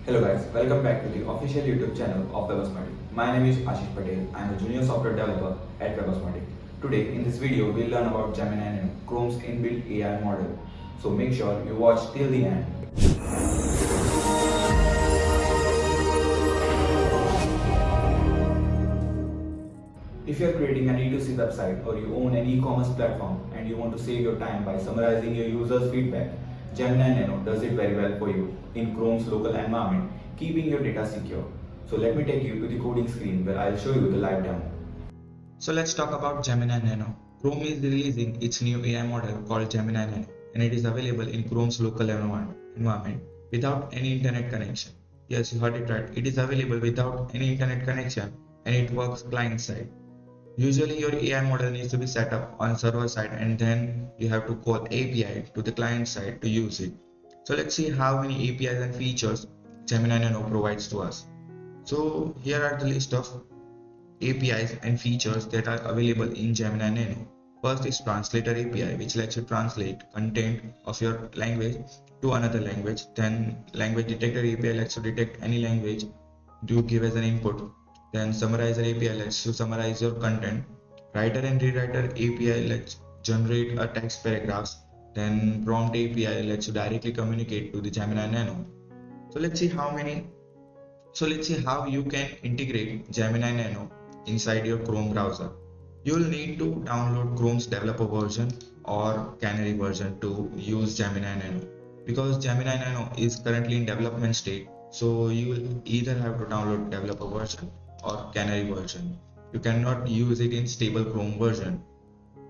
Hello guys, welcome back to the official YouTube channel of Webosmotic. My name is Ashish Patel. I am a junior software developer at Webosmotic. Today in this video we'll learn about Gemini Nano, Chrome's inbuilt AI model. So make sure you watch till the end. If you are creating an E2C website or you own an e-commerce platform and you want to save your time by summarizing your users' feedback, Gemini Nano does it very well for you in Chrome's local environment, keeping your data secure. So let me take you to the coding screen where I'll show you the live demo. So let's talk about Gemini Nano. Chrome is releasing its new AI model called Gemini Nano, and it is available in Chrome's local environment without any internet connection. Yes, you heard it right. It is available without any internet connection and it works client side. Usually your AI model needs to be set up on server side and then you have to call API to the client side to use it. So let's see how many APIs and features Gemini Nano provides to us. So here are the list of APIs and features that are available in Gemini Nano. First is Translator API, which lets you translate content of your language to another language. Then Language Detector API lets you detect any language you give as an input. Then Summarizer API lets you summarize your content. Writer and Rewriter API lets generate a text paragraphs. Then Prompt API lets you directly communicate to the Gemini Nano. So let's see how you can integrate Gemini Nano inside your Chrome browser. You'll need to download Chrome's developer version or Canary version to use Gemini Nano. Because Gemini Nano is currently in development state, so you will either have to download developer version or Canary version. You cannot use it in stable Chrome version.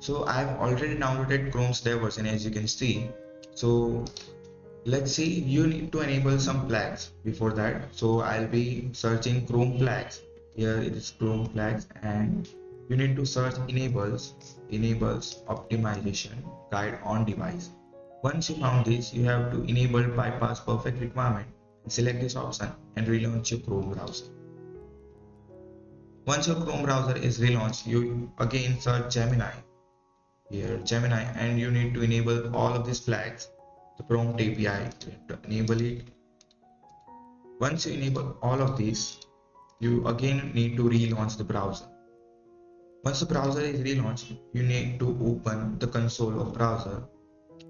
So I have already downloaded Chrome's dev version, as you can see. So let's see, you need to enable some flags before that. So I'll be searching Chrome flags. Here it is Chrome flags, and you need to search enables optimization guide on device. Once you found this, you have to enable bypass perfect requirement and select this option and relaunch your Chrome browser. Once your Chrome browser is relaunched, you again search Gemini. Here Gemini, and you need to enable all of these flags. The prompt API, you have to enable it. Once you enable all of these, you again need to relaunch the browser. Once the browser is relaunched, you need to open the console of browser.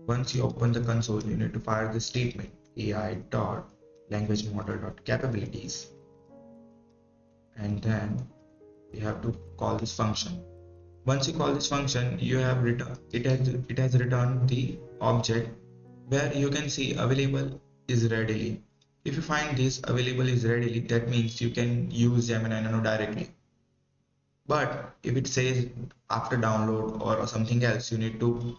Once you open the console, you need to fire the statement ai.languagemodel.capabilities, and then you have to call this function. Once you call this function, it has returned the object where you can see available is readily. If you find this available is readily, that means you can use Gemini Nano directly. But if it says after download or something else, you need to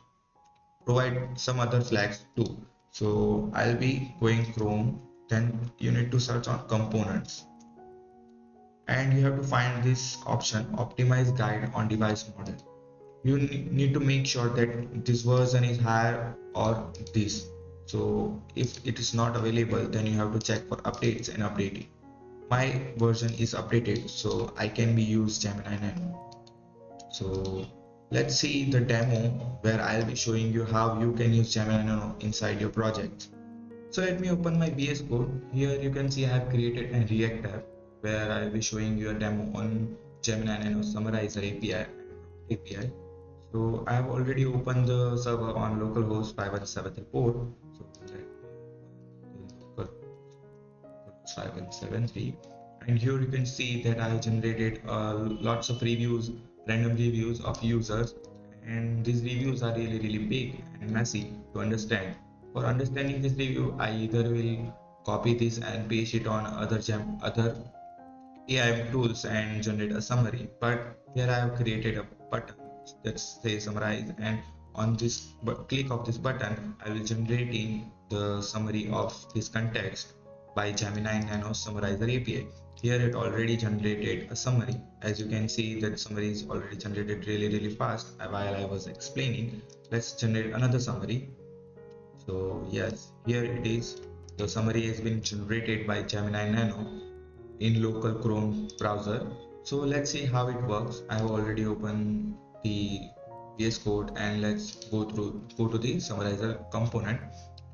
provide some other flags too. So I'll be going Chrome, then you need to search on components, and you have to find this option optimize guide on device model. You need to make sure that this version is higher or this. So if it is not available, then you have to check for updates and update it. My version is updated, so I can be used Gemini Nano. So let's see the demo where I'll be showing you how you can use Gemini Nano inside your project. So let me open my VS Code. Here you can see I have created a React app where I'll be showing you a demo on Gemini Nano Summarizer API. So I have already opened the server on localhost 517 port. So let 573, and here you can see that I have generated lots of random reviews of users, and these reviews are really big and messy to understand. For understanding this review, I either will copy this and paste it on other AI tools and generate a summary, but here I have created a button that says summarize, and on this click of this button I will generate the summary of this context by Gemini Nano Summarizer API. Here it already generated a summary. As you can see, that summary is already generated really fast while I was explaining. Let's generate another summary. So yes, here it is. The summary has been generated by Gemini Nano in local Chrome browser. So let's see how it works. I have already opened the VS Code, and let's go to the summarizer component.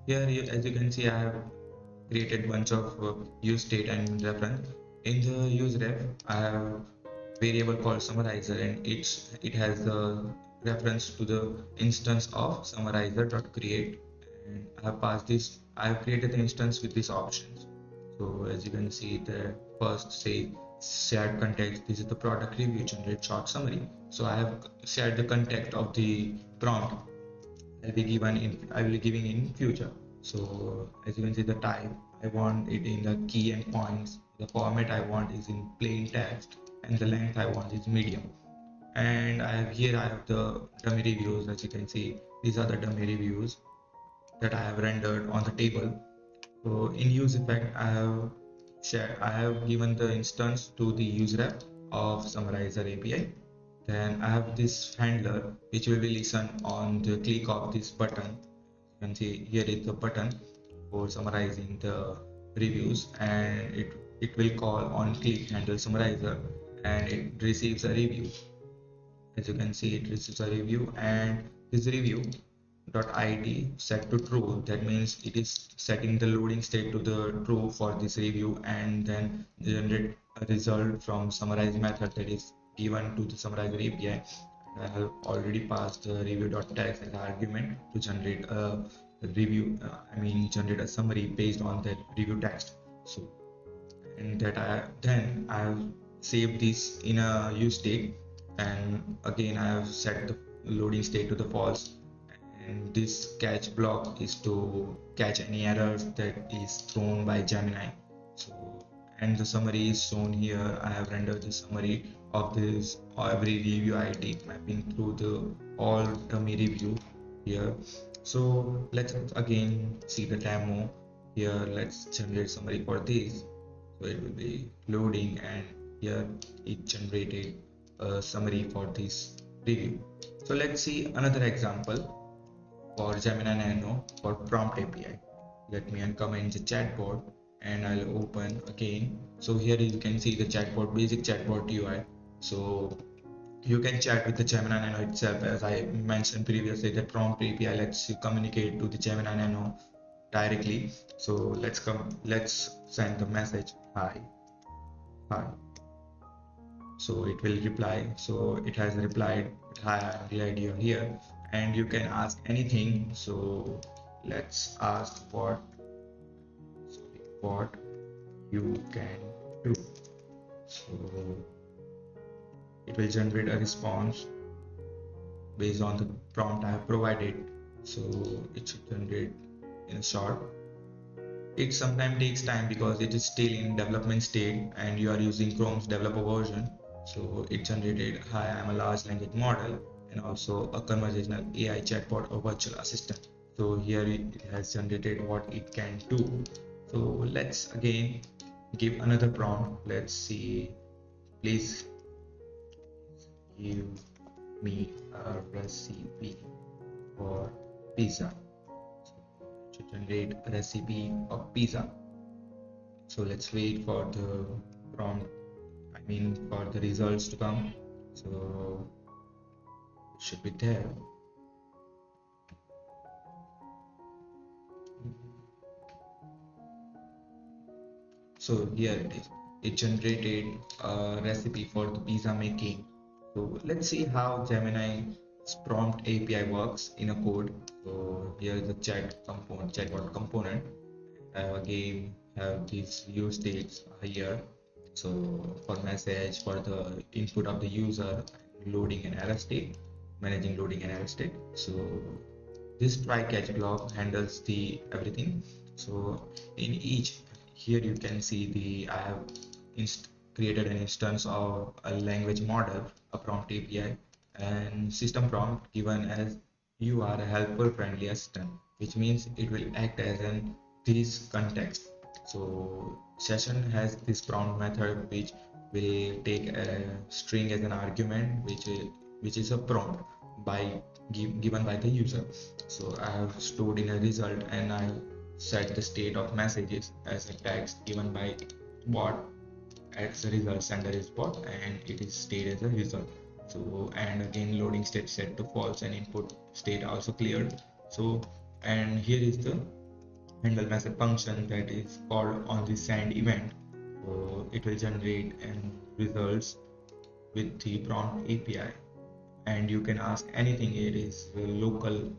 Here as you can see, I have created bunch of use state and reference. In the use ref, I have variable called summarizer, and it has the reference to the instance of summarizer.create, and I have passed this. I have created the instance with these options. So as you can see, the first say shared context. This is the product review, generate short summary. So I have shared the context of the prompt. I will be giving in future. So as you can see, the type I want it in the key and points. The format I want is in plain text, and the length I want is medium. And I have the dummy reviews. As you can see, these are the dummy reviews that I have rendered on the table. So in use effect, I have given the instance to the use rep of summarizer API. Then I have this handler which will be listen on the click of this button. You can see here is the button for summarizing the reviews, and it will call on click handle summarizer, and it receives a review. As you can see, it receives a review, and this review dot id set to true. That means it is setting the loading state to the true for this review, and then generate a result from summarize method that is given to the summarizer API. I have already passed the review.text as an argument to generate a review. Generate a summary based on that review text. So, and that I have saved this in a use state, and again I have set the loading state to the false. And this catch block is to catch any errors that is thrown by Gemini. So, and the summary is shown here. I have rendered the summary of this every review ID mapping through the all dummy review here. So let's again see the demo here. Let's generate summary for this. So it will be loading, and here it generated a summary for this review. So let's see another example for Gemini Nano for prompt API. Let me uncomment the chatbot, and I'll open again. So here you can see the chatbot, basic chatbot UI. So you can chat with the Gemini Nano itself. As I mentioned previously, the prompt API lets you communicate to the Gemini Nano directly. So let's send the message hi. So it will reply. So it has replied, hi, I'm glad you're here, and you can ask anything. So let's ask what you can do. So it will generate a response based on the prompt I have provided. So it should generate in short. It sometimes takes time because it is still in development state and you are using Chrome's developer version. So it generated, hi, I'm a large language model and also a conversational AI chatbot or virtual assistant. So here it has generated what it can do. So let's again give another prompt. Let's see, please give me a recipe for pizza. To generate a recipe of pizza. So let's wait for the prompt, for the results to come. So it should be there. So here it is. It generated a recipe for the pizza making. So let's see how Gemini's prompt API works in a code. So here is the chatbot component. Again, have these use states here. So for message, for the input of the user, loading and error state, managing loading and error state. So this try catch block handles the everything. So in each, here you can see I have created an instance of a language model, a prompt API, and system prompt given as you are a helpful friendly assistant, which means it will act as this context. So session has this prompt method which will take a string as an argument, which is a prompt given by the user. So I have stored in a result, and I set the state of messages as a text given by bot as a result, sender is bot, and it is stayed as a result. So and again loading state set to false and input state also cleared. So and here is the handle message function that is called on the send event. So it will generate and results with the prompt API, and you can ask anything. It is local.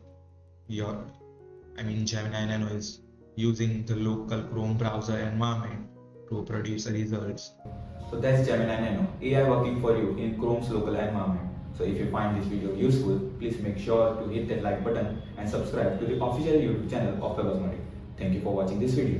Gemini Nano is using the local Chrome browser environment to produce the results. So that's Gemini Nano, AI working for you in Chrome's local environment. So if you find this video useful, please make sure to hit that like button and subscribe to the official YouTube channel of Webosmotic. Thank you for watching this video.